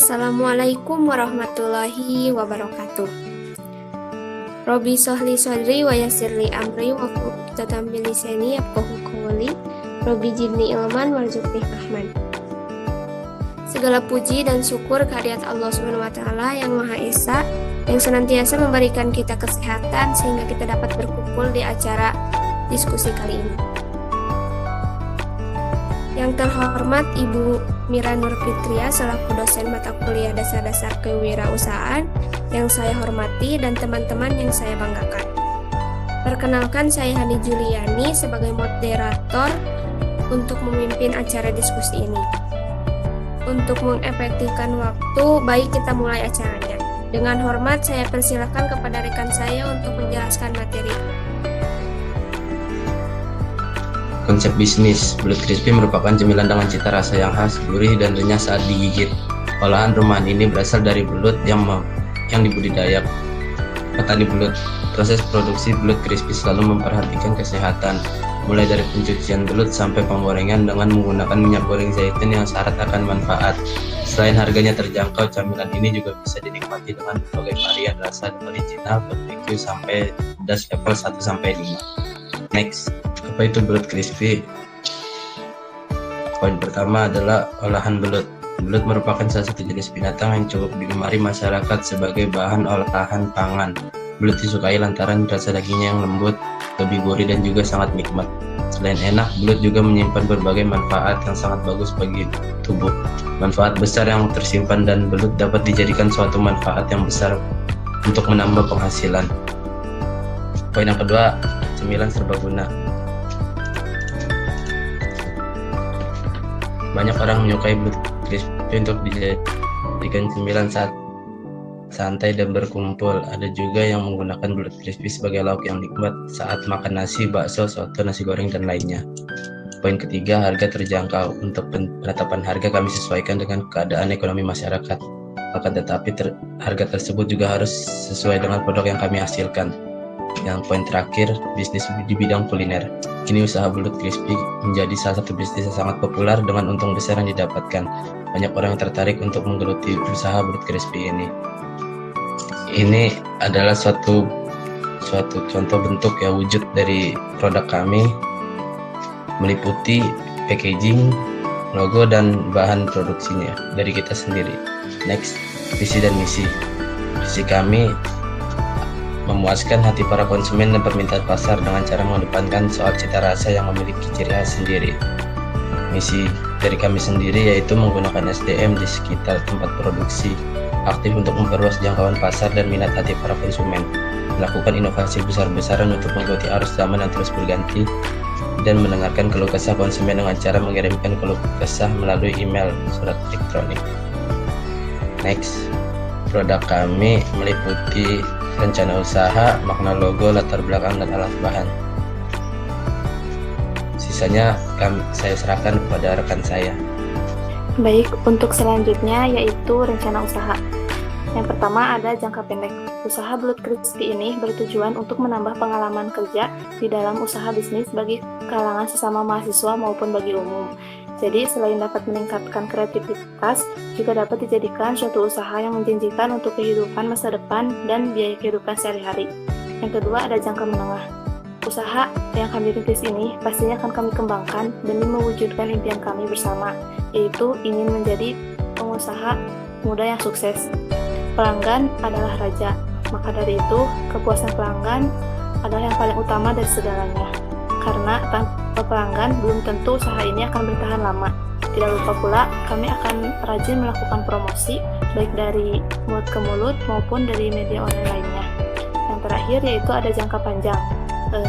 Assalamualaikum warahmatullahi wabarakatuh. Robi sohli sodri wa yassirli amri wa fuqdatam min lisani yafqahu qawli. Robi jibni ilman warzuqni fahman. Segala puji dan syukur kehadirat Allah Subhanahu wa taala yang Maha Esa, yang senantiasa memberikan kita kesehatan sehingga kita dapat berkumpul di acara diskusi kali ini. Yang terhormat Ibu Mira Nur Fitria selaku dosen mata kuliah dasar-dasar kewirausahaan yang saya hormati dan teman-teman yang saya banggakan. Perkenalkan, saya Hani Juliani sebagai moderator untuk memimpin acara diskusi ini. Untuk mengefektifkan waktu, baik kita mulai acaranya. Dengan hormat, saya persilakan kepada rekan saya untuk menjelaskan materi. Konsep bisnis, belut crispy merupakan cemilan dengan cita rasa yang khas, gurih dan renyah saat digigit. Olahan rumahan ini berasal dari belut yang dibudidaya petani belut. Proses produksi belut crispy selalu memperhatikan kesehatan, mulai dari pencucian belut sampai penggorengan dengan menggunakan minyak goreng zaitun yang syarat akan manfaat. Selain harganya terjangkau, camilan ini juga bisa dinikmati dengan berbagai varian rasa dari original, barbecue sampai pedas level 1-5. Next, apa itu belut crispy? Poin pertama adalah olahan belut. Belut merupakan salah satu jenis binatang yang cukup digemari masyarakat sebagai bahan olahan pangan. Belut disukai lantaran rasa dagingnya yang lembut, lebih gurih dan juga sangat nikmat. Selain enak, belut juga menyimpan berbagai manfaat yang sangat bagus bagi tubuh. Manfaat besar yang tersimpan dan belut dapat dijadikan suatu manfaat yang besar untuk menambah penghasilan. Poin yang kedua, cemilan serbaguna. Banyak orang menyukai belut crispy untuk dijadikan cemilan saat santai dan berkumpul. Ada juga yang menggunakan belut crispy sebagai lauk yang nikmat saat makan nasi, bakso, soto, nasi goreng, dan lainnya. Poin ketiga, harga terjangkau. Untuk penetapan harga kami sesuaikan dengan keadaan ekonomi masyarakat. Akan tetapi harga tersebut juga harus sesuai dengan produk yang kami hasilkan. Yang poin terakhir, bisnis di bidang kuliner. Kini usaha belut crispy menjadi salah satu bisnis yang sangat populer dengan untung besar yang didapatkan. Banyak orang yang tertarik untuk menggeluti usaha belut crispy ini. Ini adalah suatu contoh bentuk ya wujud dari produk kami, meliputi packaging, logo, dan bahan produksinya dari kita sendiri. Next, visi dan misi. Visi kami memuaskan hati para konsumen dan permintaan pasar dengan cara mengedepankan soal cita rasa yang memiliki ciri khas sendiri. Misi dari kami sendiri yaitu menggunakan SDM di sekitar tempat produksi, aktif untuk memperluas jangkauan pasar dan minat hati para konsumen, melakukan inovasi besar-besaran untuk mengikuti arus zaman yang terus berganti, dan mendengarkan keluh kesah konsumen dengan cara mengirimkan keluh kesah melalui email, surat elektronik. Next, produk kami meliputi rencana usaha, makna logo, latar belakang, dan alat bahan. Sisanya saya serahkan kepada rekan saya. Baik, untuk selanjutnya yaitu rencana usaha. Yang pertama ada jangka pendek. Usaha belut crispy ini bertujuan untuk menambah pengalaman kerja di dalam usaha bisnis bagi kalangan sesama mahasiswa maupun bagi umum. Jadi selain dapat meningkatkan kreativitas, juga dapat dijadikan suatu usaha yang menjanjikan untuk kehidupan masa depan dan biaya kehidupan sehari-hari. Yang kedua ada jangka menengah. Usaha yang kami rintis ini pastinya akan kami kembangkan demi mewujudkan impian kami bersama, yaitu ingin menjadi pengusaha muda yang sukses. Pelanggan adalah raja, maka dari itu kepuasan pelanggan adalah yang paling utama dari segalanya. Karena tanpa pelanggan belum tentu usaha ini akan bertahan lama. Tidak lupa pula kami akan rajin melakukan promosi baik dari mulut ke mulut maupun dari media online lainnya. Yang terakhir yaitu ada jangka panjang.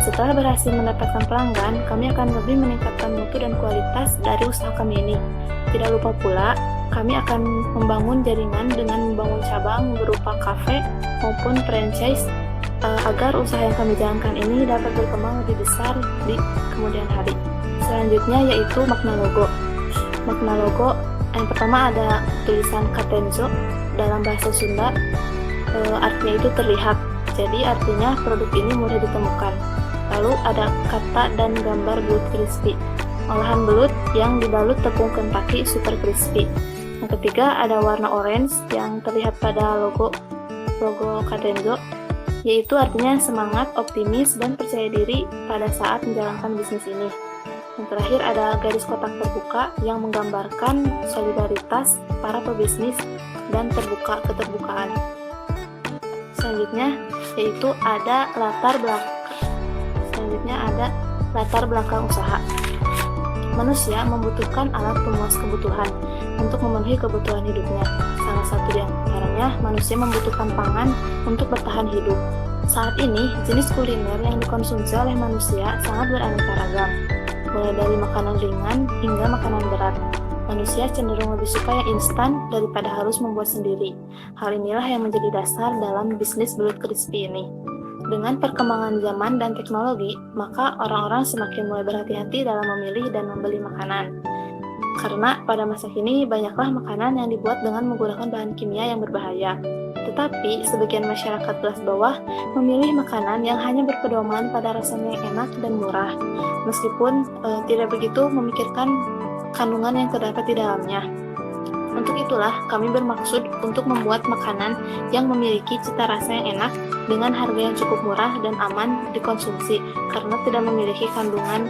Setelah berhasil mendapatkan pelanggan, kami akan lebih meningkatkan mutu dan kualitas dari usaha kami ini. Tidak lupa pula kami akan membangun jaringan dengan membangun cabang berupa kafe maupun franchise agar usaha yang kami jalankan ini dapat berkembang lebih besar di kemudian hari. Selanjutnya yaitu makna logo. Makna logo yang pertama ada tulisan Katenzo dalam bahasa Sunda, artinya itu terlihat. Jadi artinya produk ini mudah ditemukan. Lalu ada kata dan gambar belut crispy. Olahan belut yang dibalut tepung Kentucky super crispy. Yang ketiga ada warna orange yang terlihat pada logo Kadenzo, yaitu artinya semangat, optimis, dan percaya diri pada saat menjalankan bisnis ini. Yang terakhir ada garis kotak terbuka yang menggambarkan solidaritas para pebisnis dan keterbukaan. Selanjutnya yaitu ada latar belakang usaha. Manusia membutuhkan alat pemuas kebutuhan untuk memenuhi kebutuhan hidupnya. Salah satu di antaranya, manusia membutuhkan pangan untuk bertahan hidup. Saat ini, jenis kuliner yang dikonsumsi oleh manusia sangat beraneka ragam, mulai dari makanan ringan hingga makanan berat. Manusia cenderung lebih suka yang instan daripada harus membuat sendiri. Hal inilah yang menjadi dasar dalam bisnis belut crispy ini. Dengan perkembangan zaman dan teknologi, maka orang-orang semakin mulai berhati-hati dalam memilih dan membeli makanan. Karena pada masa kini banyaklah makanan yang dibuat dengan menggunakan bahan kimia yang berbahaya. Tetapi sebagian masyarakat kelas bawah memilih makanan yang hanya berpedoman pada rasanya yang enak dan murah, meskipun tidak begitu memikirkan kandungan yang terdapat di dalamnya. Untuk itulah kami bermaksud untuk membuat makanan yang memiliki cita rasa yang enak dengan harga yang cukup murah dan aman dikonsumsi karena tidak memiliki kandungan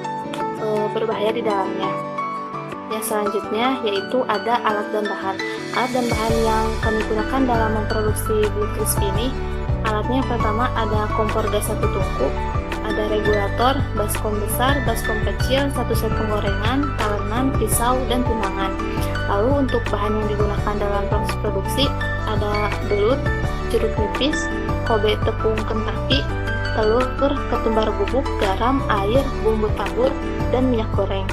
berbahaya di dalamnya. Yang selanjutnya yaitu ada alat dan bahan. Alat dan bahan yang kami gunakan dalam memproduksi belut crispy ini, alatnya yang pertama ada kompor gas 1 tungku, ada regulator, baskom besar, baskom kecil, 1 set penggorengan, talenan, pisau, dan timbangan. Lalu untuk bahan yang digunakan dalam proses produksi ada belut, jeruk nipis, kobe tepung Kentucky, telur, ketumbar bubuk, garam, air, bumbu tabur, dan minyak goreng.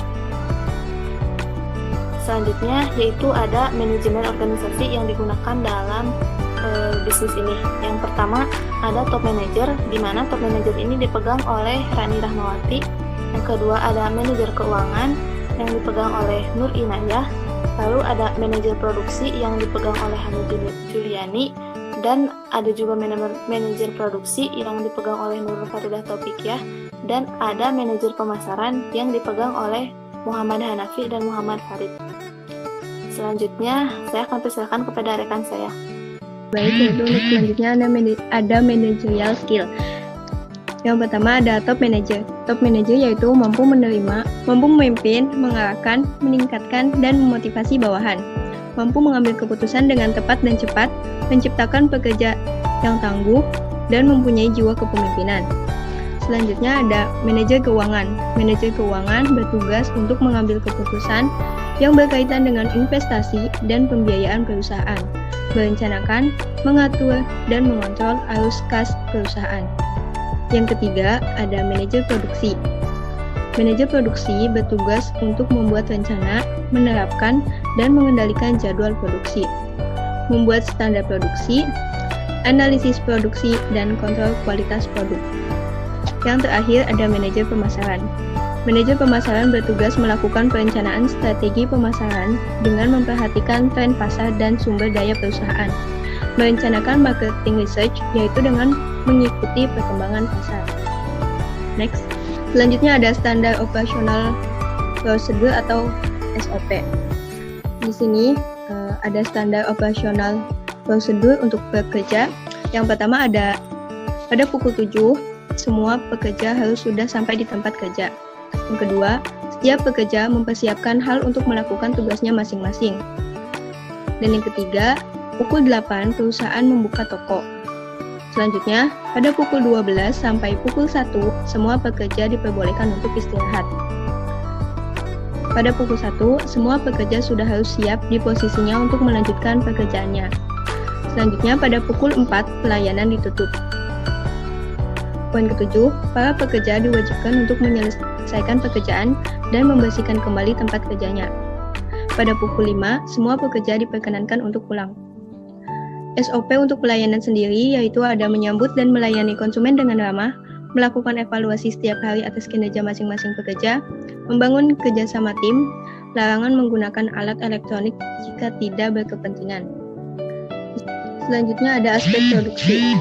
Selanjutnya yaitu ada manajemen organisasi yang digunakan dalam bisnis ini. Yang pertama ada top manager, di mana top manager ini dipegang oleh Rani Rahmawati. Yang kedua ada manajer keuangan yang dipegang oleh Nur Inayah. Lalu ada manajer produksi yang dipegang oleh Hani Juliani, dan ada juga manajer produksi yang dipegang oleh Nurul Faridah Taufiqiyah, dan ada manajer pemasaran yang dipegang oleh Muhammad Hanafi dan Muhammad Farid. Selanjutnya saya akan persilakan kepada rekan saya. Baik, yaitu untuk selanjutnya ada managerial skill. Yang pertama ada top manager. Top manager yaitu mampu menerima, mampu memimpin, mengarahkan, meningkatkan, dan memotivasi bawahan. Mampu mengambil keputusan dengan tepat dan cepat, menciptakan pekerja yang tangguh, dan mempunyai jiwa kepemimpinan. Selanjutnya ada manajer keuangan. Manajer keuangan bertugas untuk mengambil keputusan yang berkaitan dengan investasi dan pembiayaan perusahaan, merencanakan, mengatur, dan mengontrol arus kas perusahaan. Yang ketiga, ada manajer produksi. Manajer produksi bertugas untuk membuat rencana, menerapkan, dan mengendalikan jadwal produksi, membuat standar produksi, analisis produksi, dan kontrol kualitas produk. Yang terakhir ada manajer pemasaran. Manajer pemasaran bertugas melakukan perencanaan strategi pemasaran dengan memperhatikan tren pasar dan sumber daya perusahaan, merencanakan marketing research, yaitu dengan mengikuti perkembangan pasar. Next, selanjutnya ada standar operasional prosedur atau SOP. Di sini ada standar operasional prosedur untuk pekerja. Yang pertama ada pada pukul 7 semua pekerja harus sudah sampai di tempat kerja. Yang kedua, setiap pekerja mempersiapkan hal untuk melakukan tugasnya masing-masing. Dan yang ketiga, pukul 8 perusahaan membuka toko. Selanjutnya, pada pukul 12 sampai pukul 1, semua pekerja diperbolehkan untuk istirahat. Pada pukul 1, semua pekerja sudah harus siap di posisinya untuk melanjutkan pekerjaannya. Selanjutnya, pada pukul 4, pelayanan ditutup. Poin ketujuh, para pekerja diwajibkan untuk menyelesaikan pekerjaan dan membersihkan kembali tempat kerjanya. Pada pukul 5, semua pekerja diperkenankan untuk pulang. SOP untuk pelayanan sendiri yaitu ada menyambut dan melayani konsumen dengan ramah, melakukan evaluasi setiap hari atas kinerja masing-masing pekerja, membangun kerjasama tim, larangan menggunakan alat elektronik jika tidak berkepentingan. Selanjutnya ada aspek produksi.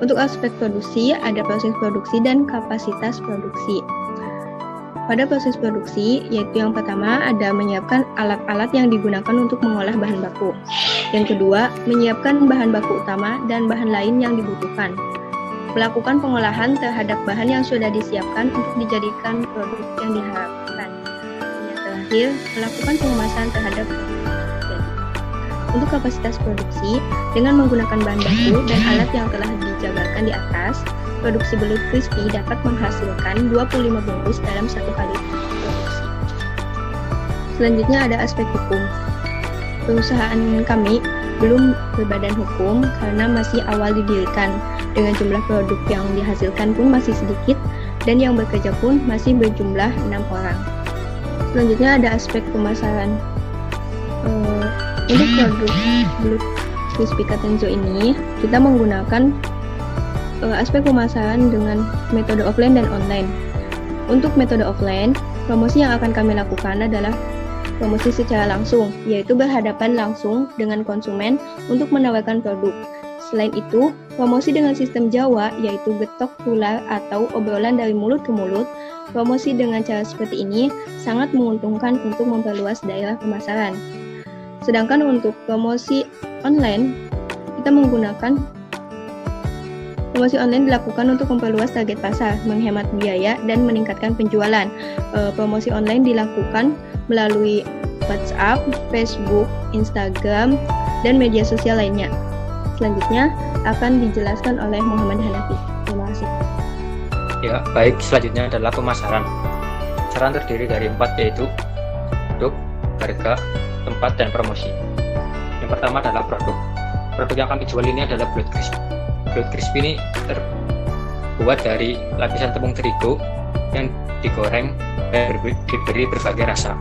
Untuk aspek produksi, ada proses produksi dan kapasitas produksi. Pada proses produksi, yaitu yang pertama ada menyiapkan alat-alat yang digunakan untuk mengolah bahan baku. Yang kedua, menyiapkan bahan baku utama dan bahan lain yang dibutuhkan. Melakukan pengolahan terhadap bahan yang sudah disiapkan untuk dijadikan produk yang diharapkan. Yang terakhir, melakukan pengemasan terhadap produk jadi. Untuk kapasitas produksi, dengan menggunakan bahan baku dan alat yang telah dijabarkan di atas, produksi belut crispy dapat menghasilkan 25 bungkus dalam satu kali produksi. Selanjutnya ada aspek hukum. Perusahaan kami belum berbadan hukum karena masih awal didirikan. Dengan jumlah produk yang dihasilkan pun masih sedikit dan yang bekerja pun masih berjumlah 6 orang. Selanjutnya ada aspek pemasaran. Untuk produk belut crispy Katenzo ini, kita menggunakan aspek pemasaran dengan metode offline dan online. Untuk metode offline, promosi yang akan kami lakukan adalah promosi secara langsung, yaitu berhadapan langsung dengan konsumen untuk menawarkan produk. Selain itu, promosi dengan sistem Jawa, yaitu getok tular atau obrolan dari mulut ke mulut. Promosi dengan cara seperti ini sangat menguntungkan untuk memperluas daerah pemasaran. Sedangkan untuk promosi online, kita menggunakan promosi online dilakukan untuk memperluas target pasar, menghemat biaya, dan meningkatkan penjualan. Promosi online dilakukan melalui WhatsApp, Facebook, Instagram, dan media sosial lainnya. Selanjutnya akan dijelaskan oleh Muhammad Hanafi. Terima kasih. Ya, baik. Selanjutnya adalah pemasaran. Pemasaran terdiri dari 4, yaitu produk, harga, tempat, dan promosi. Yang pertama adalah produk. Produk yang kami jual ini adalah belut crispy. Belut crispy ini terbuat dari lapisan tepung terigu yang digoreng dan diberi berbagai rasa.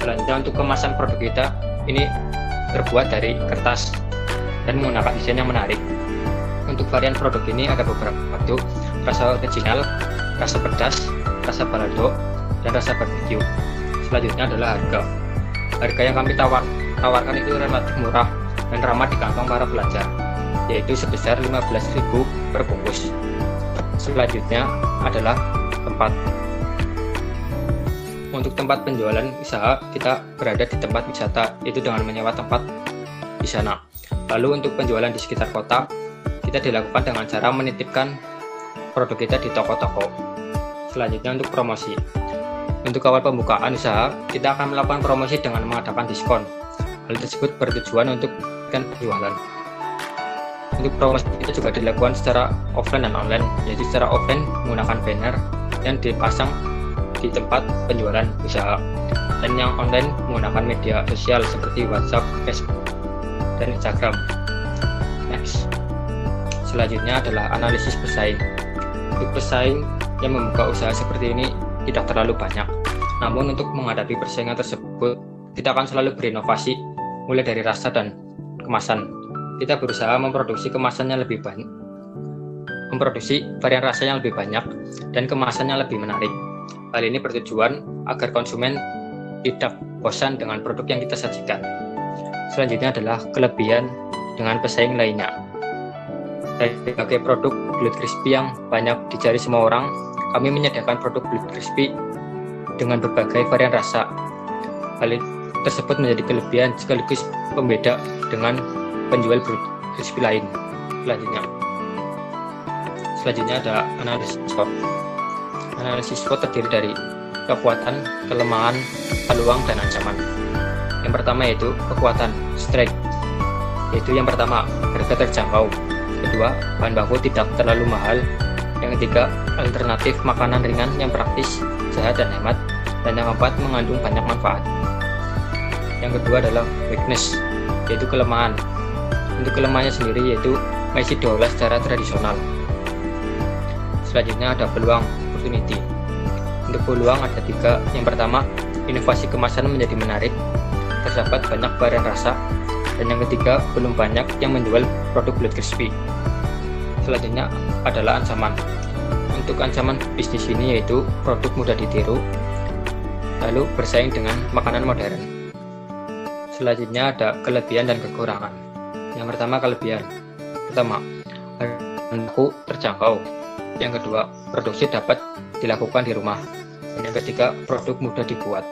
Selanjutnya untuk kemasan produk kita ini terbuat dari kertas dan menggunakan desain yang menarik. Untuk varian produk ini ada beberapa bentuk: rasa original, rasa pedas, rasa balado, dan rasa barbecue. Selanjutnya adalah harga. Harga yang kami tawarkan itu relatif murah dan ramah di kantong para pelajar, yaitu sebesar 15.000 per bungkus. Selanjutnya adalah tempat. Untuk tempat penjualan usaha, kita berada di tempat wisata, itu dengan menyewa tempat di sana. Lalu untuk penjualan di sekitar kota, kita dilakukan dengan cara menitipkan produk kita di toko-toko. Selanjutnya untuk promosi. Untuk awal pembukaan usaha, kita akan melakukan promosi dengan mengadakan diskon. Hal tersebut bertujuan untuk meningkatkan penjualan. Untuk promosi itu juga dilakukan secara offline dan online, yaitu secara offline menggunakan banner yang dipasang di tempat penjualan usaha, dan yang online menggunakan media sosial seperti WhatsApp, Facebook, dan Instagram. Next. Selanjutnya adalah analisis pesaing. Untuk pesaing yang membuka usaha seperti ini tidak terlalu banyak, namun untuk menghadapi persaingan tersebut, kita akan selalu berinovasi, mulai dari rasa dan kemasan. Kita berusaha memproduksi kemasan yang lebih banyak, memproduksi varian rasa yang lebih banyak, dan kemasan yang lebih menarik. Hal ini bertujuan agar konsumen tidak bosan dengan produk yang kita sajikan. Selanjutnya adalah kelebihan dengan pesaing lainnya. Dari berbagai produk belut crispy yang banyak dicari semua orang, kami menyediakan produk belut crispy dengan berbagai varian rasa. Hal tersebut menjadi kelebihan sekaligus pembeda dengan penjual belut crispy lain. Selanjutnya ada analisis SWOT. Analisis SWOT terdiri dari kekuatan, kelemahan, peluang, dan ancaman. Yang pertama yaitu kekuatan, strength, yaitu yang pertama harga terjangkau, kedua bahan baku tidak terlalu mahal, yang ketiga alternatif makanan ringan yang praktis, sehat, dan hemat, dan yang keempat mengandung banyak manfaat. Yang kedua adalah weakness, yaitu kelemahan. Untuk kelemahannya sendiri yaitu masih diolah secara tradisional. Selanjutnya ada peluang, opportunity. Untuk peluang ada 3. Yang pertama, inovasi kemasan menjadi menarik, terdapat banyak varian rasa, dan yang ketiga, belum banyak yang menjual produk belut crispy. Selanjutnya adalah ancaman. Untuk ancaman bisnis ini yaitu produk mudah ditiru, lalu bersaing dengan makanan modern. Selanjutnya ada kelebihan dan kekurangan. Yang pertama, kelebihan. Pertama, harga terjangkau. Yang kedua, produksi dapat dilakukan di rumah. Dan yang ketiga, produk mudah dibuat.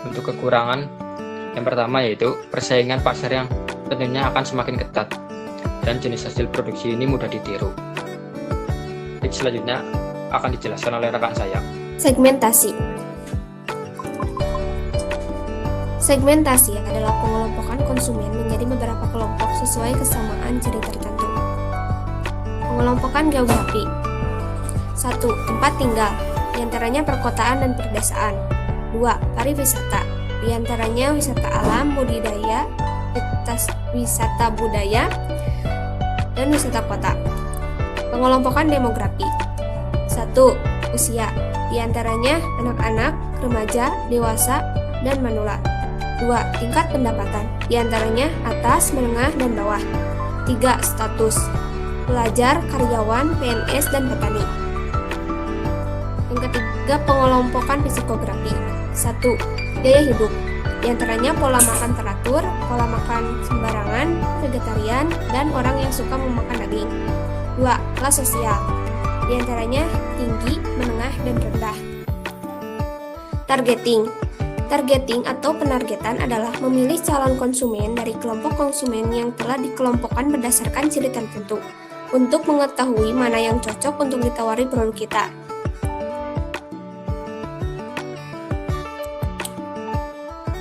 Untuk kekurangan, yang pertama yaitu persaingan pasar yang tentunya akan semakin ketat dan jenis hasil produksi ini mudah ditiru. Tips selanjutnya akan dijelaskan oleh rekan saya. Segmentasi. Segmentasi adalah pengelompokan konsumen menjadi beberapa kelompok sesuai kesamaan ciri tertentu. Pengelompokan geografi. 1. Tempat tinggal, diantaranya perkotaan dan perdesaan. 2. Pariwisata, diantaranya wisata alam, budidaya, wisata budaya, dan wisata kota. Pengelompokan demografi. 1. Usia, diantaranya anak-anak, remaja, dewasa, dan manula. 2. Tingkat pendapatan, diantaranya atas, menengah, dan bawah. 3. Status, pelajar, karyawan, PNS, dan petani. Yang ketiga, pengelompokan psikografi. 1. Gaya hidup, diantaranya pola makan teratur, pola makan sembarangan, vegetarian, dan orang yang suka memakan daging. 2. Kelas sosial, diantaranya tinggi, menengah, dan rendah. Targeting. Targeting atau penargetan adalah memilih calon konsumen dari kelompok konsumen yang telah dikelompokkan berdasarkan ciri tertentu untuk mengetahui mana yang cocok untuk ditawari produk kita.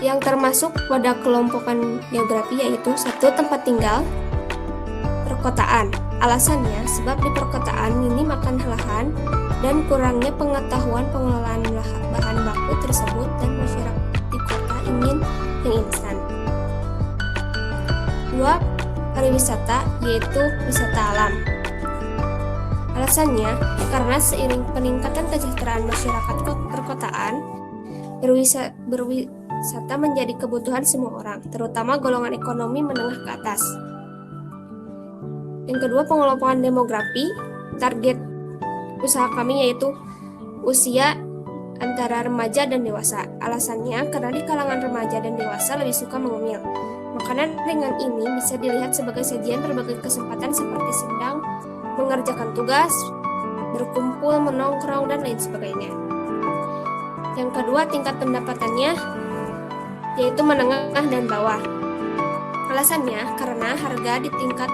Yang termasuk pada kelompokan geografi yaitu 1. Tempat tinggal, perkotaan. Alasannya sebab di perkotaan minim akan lahan dan kurangnya pengetahuan pengelolaan bahan baku tersebut dan masyarakat di kota ingin yang instan. 2. Pariwisata yaitu wisata alam. Alasannya karena seiring peningkatan kesejahteraan masyarakat perkotaan, berwisata menjadi kebutuhan semua orang, terutama golongan ekonomi menengah ke atas. Yang kedua, pengelompokan demografi. Target usaha kami yaitu usia antara remaja dan dewasa. Alasannya karena di kalangan remaja dan dewasa lebih suka mengemil. Makanan ringan ini bisa dilihat sebagai sajian berbagai kesempatan seperti sedang mengerjakan tugas, berkumpul, menongkrong, dan lain sebagainya. Yang kedua, tingkat pendapatannya yaitu menengah dan bawah. Alasannya karena harga di tingkat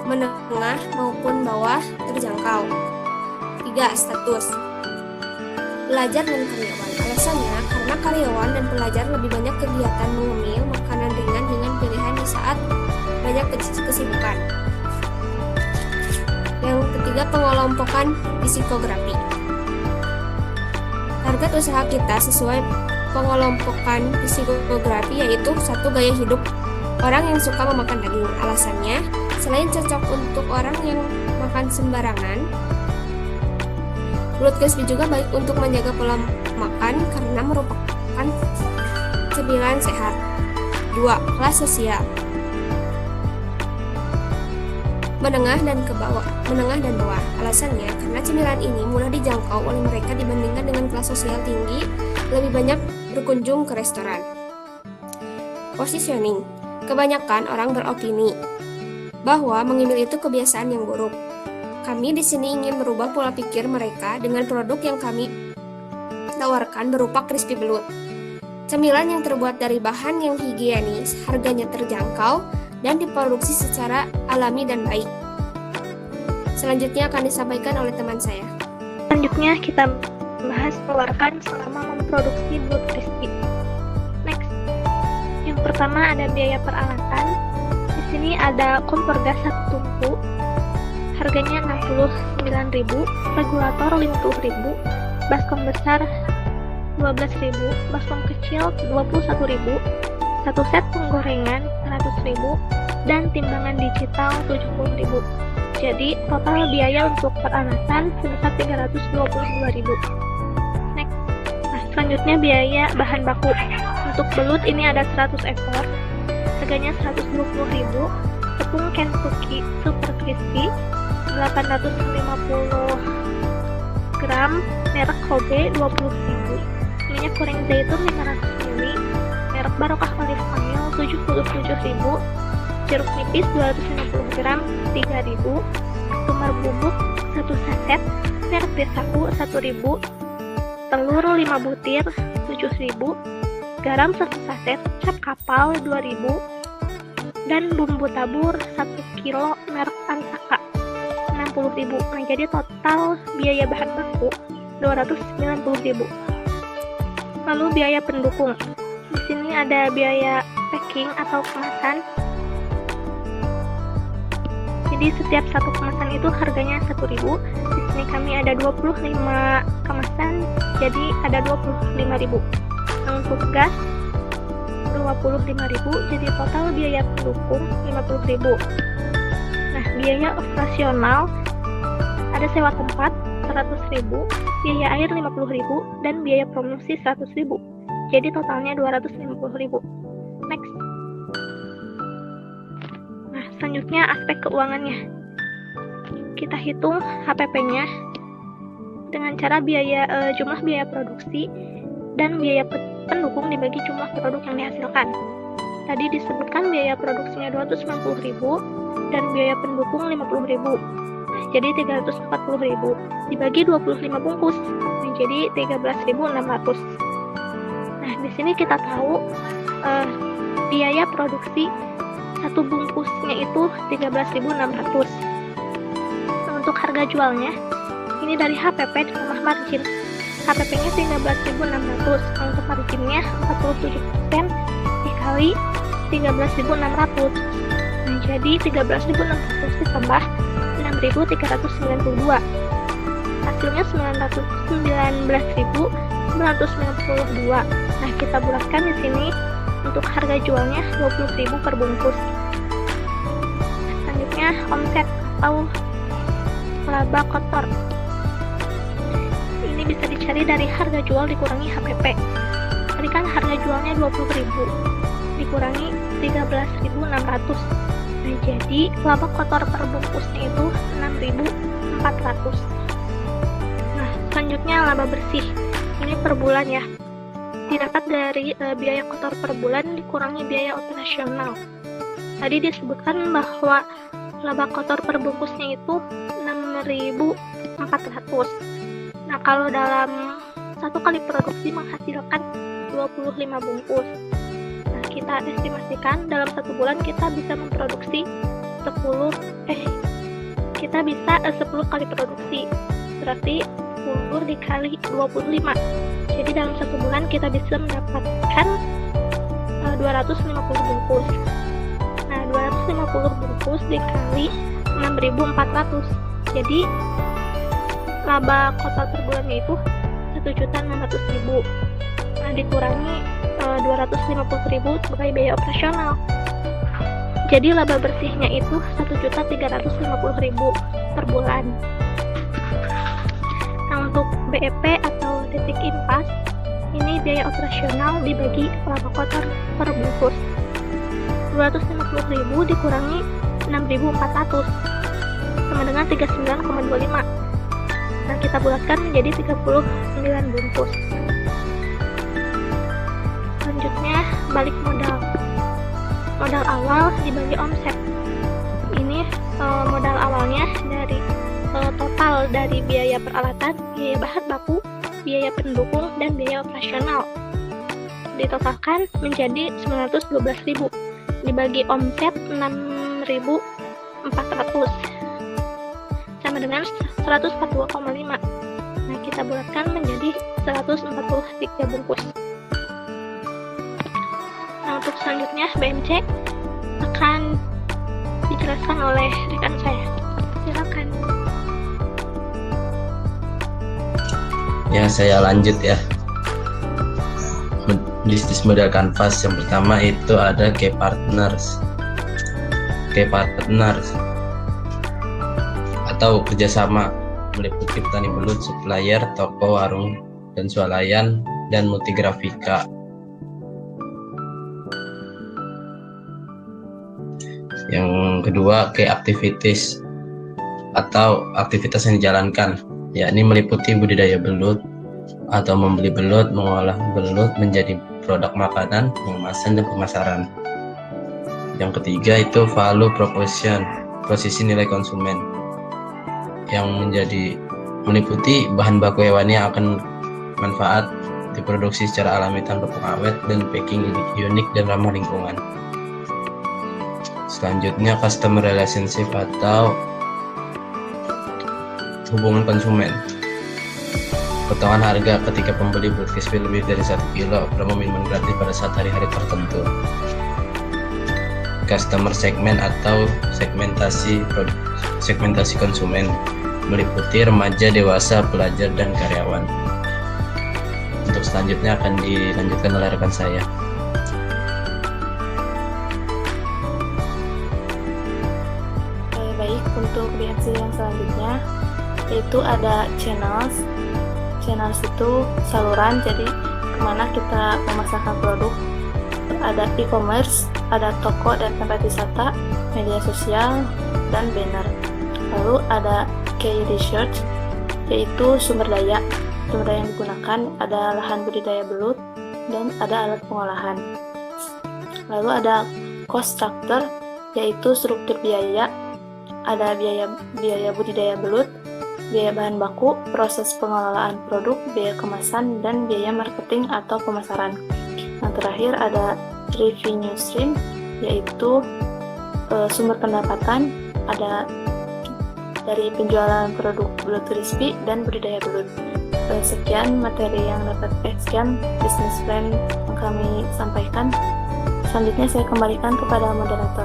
menengah maupun bawah terjangkau. 3. Status pelajar dan karyawan. Alasannya karena karyawan dan pelajar lebih banyak kegiatan mengemil makanan ringan dengan pilihan di saat banyak kesibukan. Yang ketiga, pengelompokan psikografi. Target usaha kita sesuai pengelompokan psikografi yaitu 1. Gaya hidup orang yang suka memakan daging. Alasannya selain cocok untuk orang yang makan sembarangan, blood crispy juga baik untuk menjaga pola makan karena merupakan cemilan sehat. 2. Kelas sosial menengah dan bawah. Alasannya karena cemilan ini mudah dijangkau oleh mereka dibandingkan dengan kelas sosial tinggi, lebih banyak berkunjung ke restoran. Positioning. Kebanyakan orang beropini bahwa mengemil itu kebiasaan yang buruk. Kami di sini ingin merubah pola pikir mereka dengan produk yang kami tawarkan berupa crispy belut. Cemilan yang terbuat dari bahan yang higienis, harganya terjangkau, dan diproduksi secara alami dan baik. Selanjutnya akan disampaikan oleh teman saya. Selanjutnya kita bahas pengeluaran selama memproduksi belut crispy. Next. Yang pertama ada biaya peralatan. Di sini ada kompor gas 1 tungku. Harganya 69.000, regulator 50.000, baskom besar 12.000, baskom kecil 21.000, satu set penggorengan 100.000, dan timbangan digital 70.000. Jadi total biaya untuk peralatan sebesar 322.000. Next. Nah, selanjutnya biaya bahan baku. Untuk belut ini ada 100 ekor, harganya 120.000. Tepung Kentucky Super Crispy 850 gram, merek Kobe 20.000. Minyak goreng zaitun 500 ml, merek Barokah Olive Oil 77.000. Jeruk nipis 250 gram 3.000. Tumbar bubuk 1 saset, merek Desaku 1.000. telur 5 butir 7.000, garam 1 saset, cap kapal 2.000, dan bumbu tabur 1 kilo merek Ansaka 60.000. Nah, jadi total biaya bahan baku 290.000. Lalu biaya pendukung. Di sini ada biaya packing atau kemasan. Jadi setiap satu kemasan itu harganya 1.000. Di sini kami ada 25 kemasan, jadi ada 25.000. Untuk gas 25.000, jadi total biaya pendukung 50.000. Nah, biaya operasional ada sewa tempat 100.000, biaya air 50.000, dan biaya promosi 100.000. Jadi totalnya 250.000. Next. Nah, selanjutnya aspek keuangannya. Kita hitung HPP-nya dengan cara jumlah biaya produksi dan biaya pendukung dibagi jumlah produk yang dihasilkan. Tadi disebutkan biaya produksinya 290.000 dan biaya pendukung 50.000. Jadi 340.000 dibagi 25 bungkus. Nah, jadi 13.600. Nah, di sini kita tahu biaya produksi satu bungkusnya itu 13.600. Nah, untuk harga jualnya ini dari HPP ditambah margin. HPP-nya 13.600. Untuk marginnya 47% dikali 13.600. Nah, jadi 13.600 ditambah 6.392. Hasilnya 19.992. Nah, kita bulatkan di sini untuk harga jualnya 20.000 per bungkus. Selanjutnya omset atau laba kotor. Ini bisa dicari dari harga jual dikurangi HPP. Tadi kan harga jualnya 20.000 dikurangi 13.600. Nah, jadi laba kotor per bungkusnya itu 6.400. Nah, selanjutnya laba bersih. Ini per bulan ya. Didapat dari biaya kotor per bulan dikurangi biaya operasional. Tadi disebutkan bahwa laba kotor per bungkusnya itu 6.400. Nah, kalau dalam satu kali produksi menghasilkan 25 bungkus. Nah, kita estimasikan dalam satu bulan kita bisa memproduksi 10 kali produksi. Berarti 10 dikali 25. Jadi dalam satu bulan kita bisa mendapatkan 250 bungkus. Nah, 250 bungkus dikali 6.400. Jadi laba kotor per bulannya itu 1.600.000. Nah, dikurangi 250.000 sebagai biaya operasional. Jadi laba bersihnya itu 1.350.000 per bulan. Nah, untuk BEP atau detik impas, ini biaya operasional dibagi laba kotor per bungkus. 250.000 dikurangi 6.400 sama dengan 39,25. Nah, kita bulatkan menjadi 39 bungkus. Selanjutnya balik modal. Modal awal dibagi omset. Ini modal awalnya dari total dari biaya peralatan, biaya bahan baku, biaya pendukung, dan biaya operasional. Ditotalkan menjadi 912.000 dibagi omset 6.400 sama dengan 142,5. Nah, kita bulatkan menjadi 143 bungkus. Nah, untuk selanjutnya BMC akan dijelaskan oleh rekan saya. Silakan. Ya, saya lanjut ya. Bisnis model kanvas yang pertama itu ada key partners. Key partners atau kerjasama meliputi petani belut, supplier, toko, warung, dan swalayan, dan multigrafika. Yang kedua, key activities atau aktivitas yang dijalankan, yakni meliputi budidaya belut atau membeli belut, mengolah belut menjadi produk makanan, pengemasan, dan pemasaran. Yang ketiga itu value proposition, posisi nilai konsumen, yang meliputi bahan baku hewani yang akan manfaat, diproduksi secara alami tanpa pengawet, dan packing unik dan ramah lingkungan. Selanjutnya, customer relationship atau hubungan konsumen. Potongan harga ketika pembeli Blood Crispy lebih dari 1 kilo, promo minuman gratis pada saat hari-hari tertentu. Customer segment atau segmentasi konsumen meliputi remaja, dewasa, pelajar, dan karyawan. Untuk selanjutnya akan dilanjutkan oleh rekan saya. Baik, untuk di hasil yang selanjutnya yaitu ada channels. Channels itu saluran, jadi kemana kita memasarkan produk. Ada e-commerce, ada toko dan tempat wisata, media sosial, dan banner. Lalu ada key research, yaitu sumber daya yang digunakan, ada lahan budidaya belut, dan ada alat pengolahan. Lalu ada cost structure, yaitu struktur biaya, ada biaya budidaya belut, biaya bahan baku, proses pengelolaan produk, biaya kemasan, dan biaya marketing atau pemasaran. Yang terakhir ada revenue stream, yaitu sumber pendapatan, ada dari penjualan produk Blood Crispy dan budidaya belut. Sekian materi yang sekian business plan yang kami sampaikan. Selanjutnya saya kembalikan kepada moderator.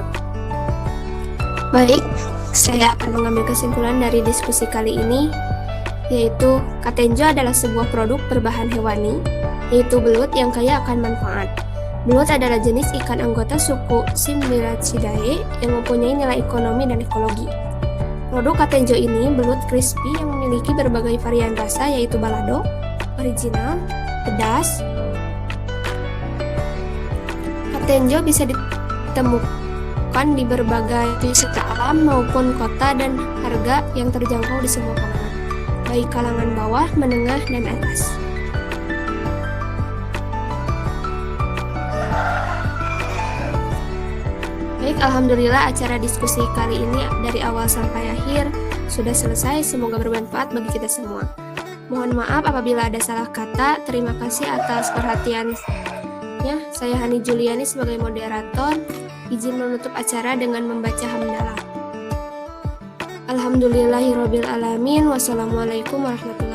Baik, saya akan mengambil kesimpulan dari diskusi kali ini, yaitu Katenjo adalah sebuah produk berbahan hewani, yaitu belut yang kaya akan manfaat. Belut adalah jenis ikan anggota suku Symbracidae yang mempunyai nilai ekonomi dan ekologi. Produk Katenjo ini belut crispy yang memiliki berbagai varian rasa, yaitu balado, original, pedas. Katenjo bisa ditemukan di berbagai wisata alam maupun kota dan harga yang terjangkau di semua kalangan, baik kalangan bawah, menengah, dan atas. Baik, alhamdulillah acara diskusi kali ini dari awal sampai akhir sudah selesai. Semoga bermanfaat bagi kita semua. Mohon maaf apabila ada salah kata. Terima kasih atas perhatiannya. Saya Hani Juliani sebagai moderator. Izin menutup acara dengan membaca hamdalah. Alhamdulillahirabbil alamin. Wassalamualaikum warahmatullahi wabarakatuh.